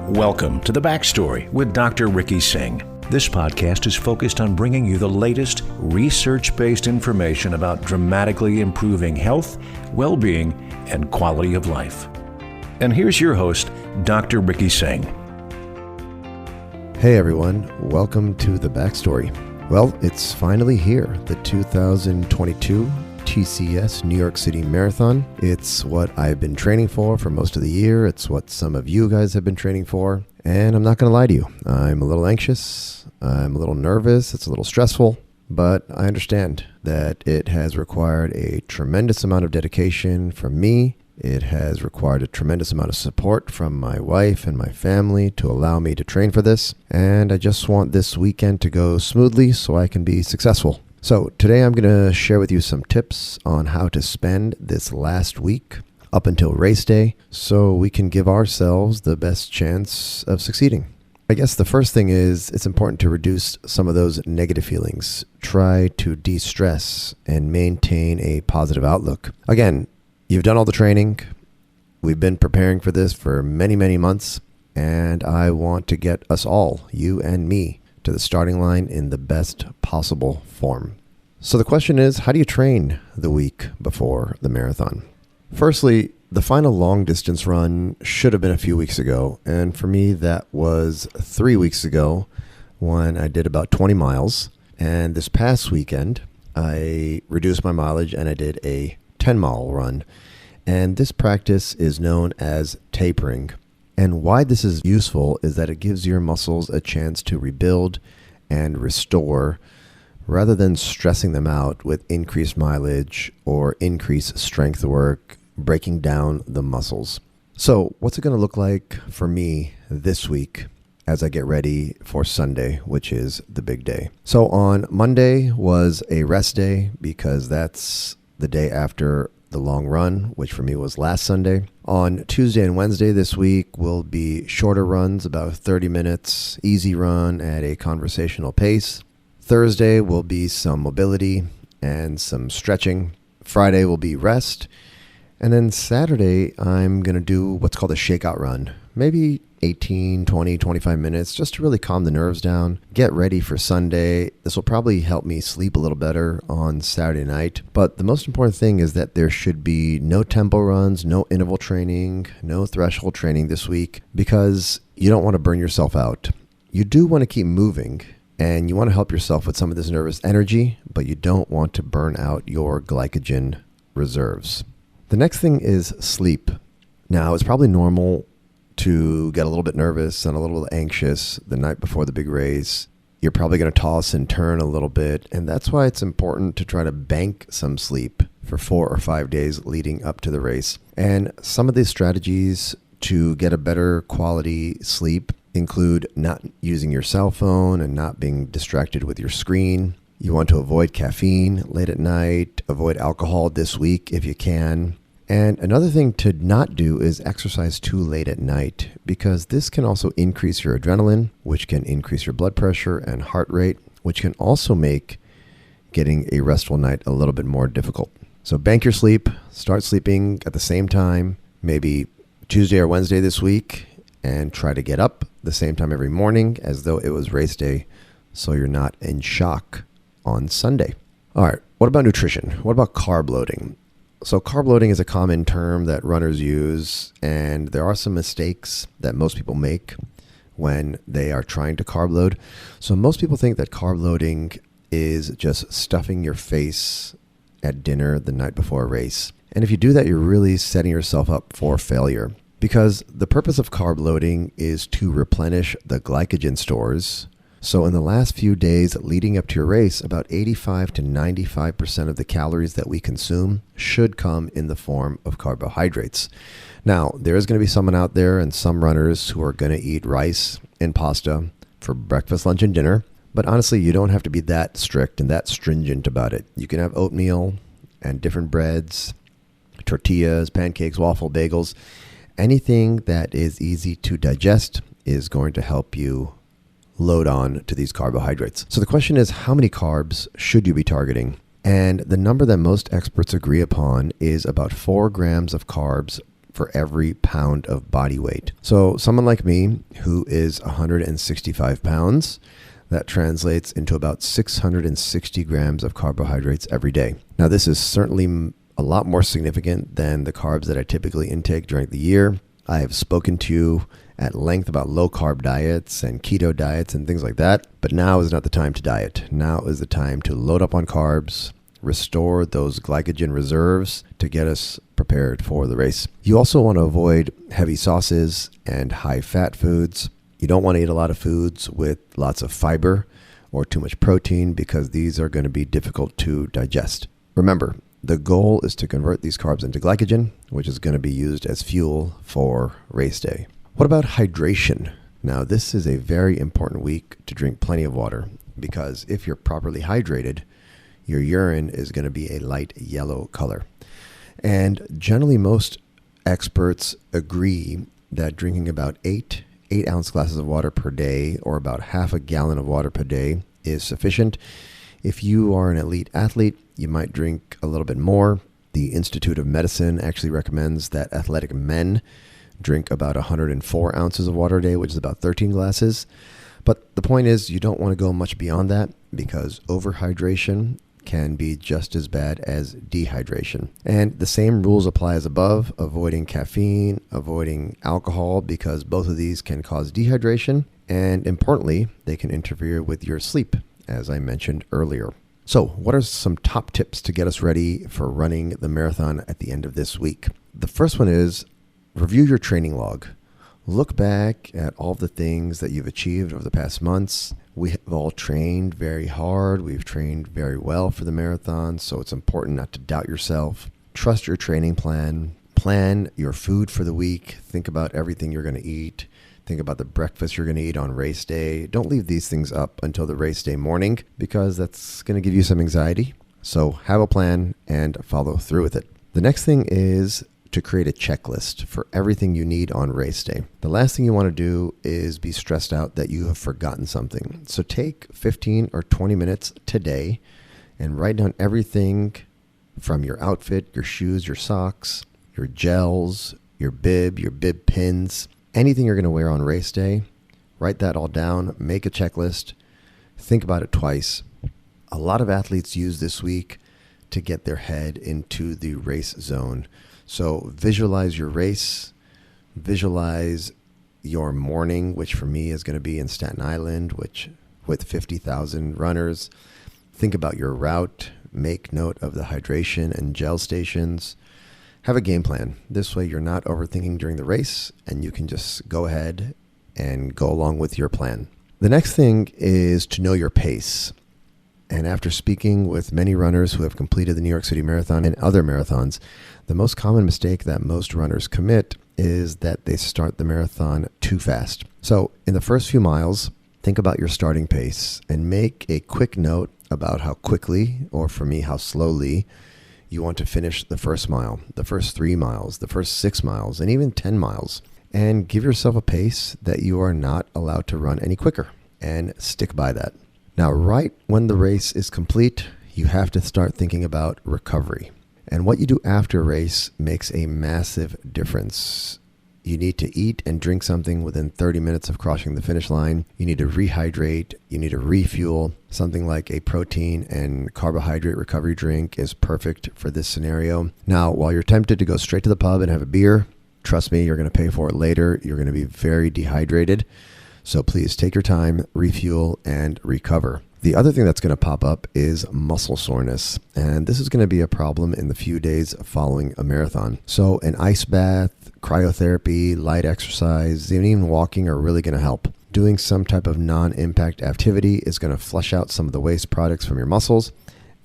Welcome to The Backstory with Dr. Ricky Singh. This podcast is focused on bringing you the latest research-based information about dramatically improving health, well-being, and quality of life. And here's your host, Dr. Ricky Singh. Hey everyone, welcome to The Backstory. Well, it's finally here, the 2022 TCS New York City Marathon. It's what I've been training for most of the year. It's what some of you guys have been training for. And I'm not going to lie to you. I'm a little anxious. I'm a little nervous. It's a little stressful. But I understand that it has required a tremendous amount of dedication from me. It has required a tremendous amount of support from my wife and my family to allow me to train for this. And I just want this weekend to go smoothly so I can be successful. So today I'm going to share with you some tips on how to spend this last week up until race day so we can give ourselves the best chance of succeeding. I guess the first thing is it's important to reduce some of those negative feelings. Try to de-stress and maintain a positive outlook. Again, you've done all the training. We've been preparing for this for many, many months, and I want to get us all, you and me, to the starting line in the best possible form. So the question is, how do you train the week before the marathon? Firstly, the final long distance run should have been a few weeks ago. And for me, that was 3 weeks ago when I did about 20 miles. And this past weekend, I reduced my mileage and I did a 10-mile run. And this practice is known as tapering. And why this is useful is that it gives your muscles a chance to rebuild and restore rather than stressing them out with increased mileage or increased strength work, breaking down the muscles. So what's it going to look like for me this week as I get ready for Sunday, which is the big day? So on Monday was a rest day because that's the day after the long run, which for me was last Sunday. On Tuesday and Wednesday this week will be shorter runs, about 30 minutes, easy run at a conversational pace. Thursday will be some mobility and some stretching. Friday will be rest. And then Saturday, I'm going to do what's called a shakeout run. Maybe 18, 20, 25 minutes just to really calm the nerves down, get ready for Sunday. This will probably help me sleep a little better on Saturday night. But the most important thing is that there should be no tempo runs, no interval training, no threshold training this week because you don't want to burn yourself out. You do want to keep moving and you want to help yourself with some of this nervous energy, but you don't want to burn out your glycogen reserves. The next thing is sleep. Now, it's probably normal to get a little bit nervous and a little anxious the night before the big race. You're probably going to toss and turn a little bit, and that's why it's important to try to bank some sleep for 4 or 5 days leading up to the race. And some of these strategies to get a better quality sleep include not using your cell phone and not being distracted with your screen. You want to avoid caffeine late at night, avoid alcohol this week if you can. And another thing to not do is exercise too late at night because this can also increase your adrenaline, which can increase your blood pressure and heart rate, which can also make getting a restful night a little bit more difficult. So bank your sleep, start sleeping at the same time, maybe Tuesday or Wednesday this week, and try to get up the same time every morning as though it was race day so you're not in shock on Sunday. All right, what about nutrition? What about carb loading? So carb loading is a common term that runners use, and there are some mistakes that most people make when they are trying to carb load. So most people think that carb loading is just stuffing your face at dinner the night before a race. And if you do that, you're really setting yourself up for failure because the purpose of carb loading is to replenish the glycogen stores. So in the last few days leading up to your race, about 85 to 95% of the calories that we consume should come in the form of carbohydrates. Now, there is going to be someone out there and some runners who are going to eat rice and pasta for breakfast, lunch, and dinner. But honestly, you don't have to be that strict and that stringent about it. You can have oatmeal and different breads, tortillas, pancakes, waffle, bagels. Anything that is easy to digest is going to help you load on to these carbohydrates. So the question is, how many carbs should you be targeting? And the number that most experts agree upon is about 4 grams of carbs for every pound of body weight. So someone like me who is 165 pounds, that translates into about 660 grams of carbohydrates every day. Now, this is certainly a lot more significant than the carbs that I typically intake during the year. I have spoken to you at length about low carb diets and keto diets and things like that, but now is not the time to diet. Now is the time to load up on carbs, restore those glycogen reserves to get us prepared for the race. You also want to avoid heavy sauces and high fat foods. You don't want to eat a lot of foods with lots of fiber or too much protein because these are going to be difficult to digest. Remember, the goal is to convert these carbs into glycogen, which is going to be used as fuel for race day. What about hydration? Now, this is a very important week to drink plenty of water because if you're properly hydrated, your urine is going to be a light yellow color. And generally, most experts agree that drinking about 8-ounce glasses of water per day or about half a gallon of water per day is sufficient. If you are an elite athlete, you might drink a little bit more. The Institute of Medicine actually recommends that athletic men drink about 104 ounces of water a day, which is about 13 glasses. But the point is, you don't want to go much beyond that because overhydration can be just as bad as dehydration. And the same rules apply as above, avoiding caffeine, avoiding alcohol, because both of these can cause dehydration. And importantly, they can interfere with your sleep, as I mentioned earlier. So what are some top tips to get us ready for running the marathon at the end of this week? The first one is review your training log. Look back at all the things that you've achieved over the past months. We have all trained very hard. We've trained very well for the marathon, so it's important not to doubt yourself. Trust your training plan. Plan your food for the week. Think about everything you're going to eat. Think about the breakfast you're going to eat on race day. Don't leave these things up until the race day morning because that's going to give you some anxiety. So have a plan and follow through with it. The next thing is to create a checklist for everything you need on race day. The last thing you want to do is be stressed out that you have forgotten something. So take 15 or 20 minutes today and write down everything from your outfit, your shoes, your socks, your gels, your bib pins, anything you're going to wear on race day. Write that all down, make a checklist, think about it twice. A lot of athletes use this week to get their head into the race zone. So visualize your race, visualize your morning, which for me is going to be in Staten Island, which with 50,000 runners. Think about your route, make note of the hydration and gel stations. Have a game plan. This way you're not overthinking during the race and you can just go ahead and go along with your plan. The next thing is to know your pace. And after speaking with many runners who have completed the New York City Marathon and other marathons, the most common mistake that most runners commit is that they start the marathon too fast. So in the first few miles, think about your starting pace and make a quick note about how quickly, or for me, how slowly, you want to finish the first mile, the first 3 miles, the first 6 miles, and even 10 miles. And give yourself a pace that you are not allowed to run any quicker, and stick by that. Now, right when the race is complete, you have to start thinking about recovery. And what you do after a race makes a massive difference. You need to eat and drink something within 30 minutes of crossing the finish line. You need to rehydrate. You need to refuel. Something like a protein and carbohydrate recovery drink is perfect for this scenario. Now, while you're tempted to go straight to the pub and have a beer, trust me, you're going to pay for it later. You're going to be very dehydrated. So please take your time, refuel, and recover. The other thing that's going to pop up is muscle soreness. And this is going to be a problem in the few days following a marathon. So an ice bath, cryotherapy, light exercise, and even walking are really going to help. Doing some type of non-impact activity is going to flush out some of the waste products from your muscles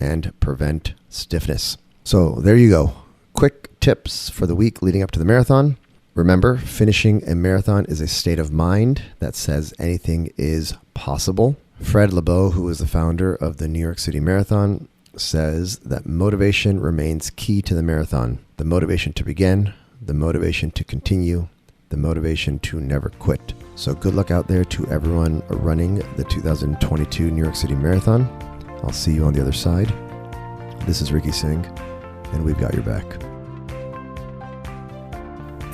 and prevent stiffness. So there you go. Quick tips for the week leading up to the marathon. Remember, finishing a marathon is a state of mind that says anything is possible. Fred Lebow, who is the founder of the New York City Marathon, says that motivation remains key to the marathon. The motivation to begin, the motivation to continue, the motivation to never quit. So good luck out there to everyone running the 2022 New York City Marathon. I'll see you on the other side. This is Ricky Singh, and we've got your back.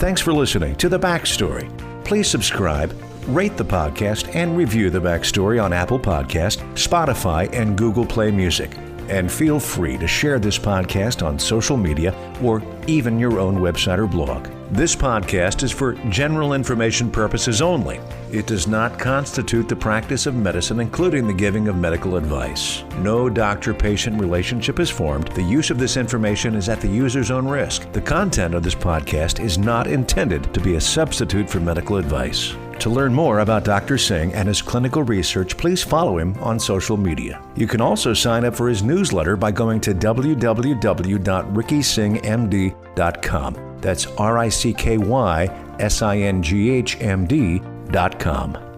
Thanks for listening to The Backstory. Please subscribe, rate the podcast, and review The Backstory on Apple Podcast, Spotify, and Google Play Music. And feel free to share this podcast on social media or even your own website or blog. This podcast is for general information purposes only. It does not constitute the practice of medicine, including the giving of medical advice. No doctor-patient relationship is formed. The use of this information is at the user's own risk. The content of this podcast is not intended to be a substitute for medical advice. To learn more about Dr. Singh and his clinical research, please follow him on social media. You can also sign up for his newsletter by going to www.rickysinghmd.com. That's RICKYSINGHMD.com.